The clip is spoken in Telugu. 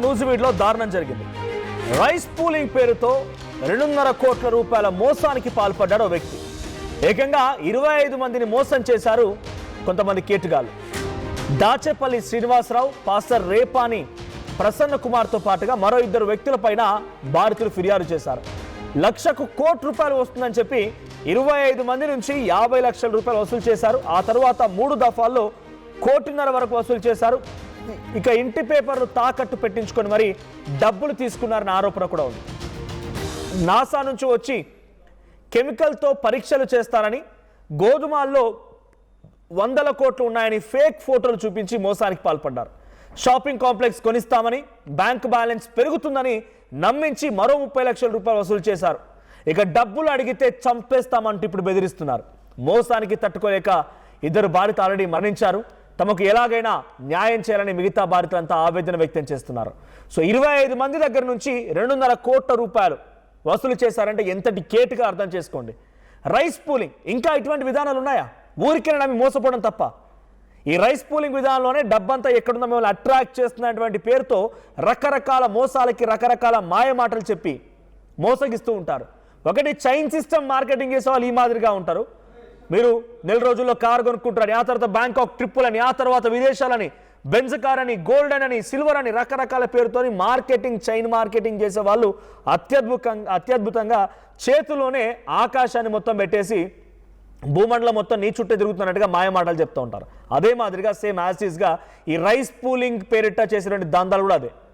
నూజివీడులో దారుణం జరిగింది. రైస్ పూలింగ్ పేరుతో 2.5 కోట్ల రూపాయల మోసానికి పాల్పడ్డాడు ఓ వ్యక్తి. ఏకంగా 25 మందిని మోసం చేశారు కొంతమంది కేటుగాళ్ళు. దాచేపల్లి శ్రీనివాసరావు, పాస్టర్ రేపాని ప్రసన్న కుమార్తో పాటుగా మరో 2 వ్యక్తులపైన బాధితులు ఫిర్యాదు చేశారు. 1,00,000 కోట్ల రూపాయలు వస్తుందని చెప్పి 25 మంది నుంచి 50 లక్షల రూపాయలు వసూలు చేశారు. ఆ తర్వాత 3 దఫాల్లో 1.5 కోటి వరకు వసూలు చేశారు. ఇక ఇంటి పేపర్లు తాకట్టు పెట్టించుకొని మరి డబ్బులు తీసుకున్నారని ఆరోపణ కూడా ఉంది. నాసా నుంచి వచ్చి కెమికల్తో పరీక్షలు చేస్తారని, గోధుమల్లో 100 కోట్లు ఉన్నాయని ఫేక్ ఫోటోలు చూపించి మోసానికి పాల్పడ్డారు. షాపింగ్ కాంప్లెక్స్ కొనిస్తామని, బ్యాంక్ బ్యాలెన్స్ పెరుగుతుందని నమ్మించి మరో 30 లక్షల రూపాయలు వసూలు చేశారు. ఇక డబ్బులు అడిగితే చంపేస్తామంటూ ఇప్పుడు బెదిరిస్తున్నారు. మోసానికి తట్టుకోలేక 2 బాధితులు ఆల్రెడీ మరణించారు. తమకు ఎలాగైనా న్యాయం చేయాలని మిగతా బాధితులంతా ఆవేదన వ్యక్తం చేస్తున్నారు. సో 25 మంది దగ్గర నుంచి 2.5 కోట్ల రూపాయలు వసూలు చేశారంటే ఎంతటి కేటుగా అర్థం చేసుకోండి. రైస్ పూలింగ్, ఇంకా ఇటువంటి విధానాలు ఉన్నాయా? ఊరికే నమ్మి మోసపోవడం తప్ప. ఈ రైస్ పూలింగ్ విధానంలోనే డబ్బంతా ఎక్కడుందో మిమ్మల్ని అట్రాక్ట్ చేస్తున్నటువంటి పేరుతో రకరకాల మోసాలకి రకరకాల మాయ మాటలు చెప్పి మోసగిస్తూ ఉంటారు. ఒకటి చైన్ సిస్టమ్ మార్కెటింగ్ చేసే వాళ్ళు ఈ మాదిరిగా ఉంటారు. మీరు నెల రోజుల్లో కారు కొనుక్కుంటారని, ఆ తర్వాత బ్యాంకాక్ ట్రిప్పులని, ఆ తర్వాత విదేశాలని, బెంజ్ కార్ అని, గోల్డెన్ అని, సిల్వర్ అని రకరకాల పేరుతోని మార్కెటింగ్, చైన్ మార్కెటింగ్ చేసే వాళ్ళు అత్యద్భుతంగా చేతిలోనే ఆకాశాన్ని మొత్తం పెట్టేసి భూమండలం మొత్తం నీ చుట్టే తిరుగుతున్నట్టుగా మాయమాటలు చెప్తూ ఉంటారు. అదే మాదిరిగా సేమ్ యాజ్ ఈజ్గా ఈ రైస్ పూలింగ్ పేరిట చేసినటువంటి దందాలు కూడా అదే.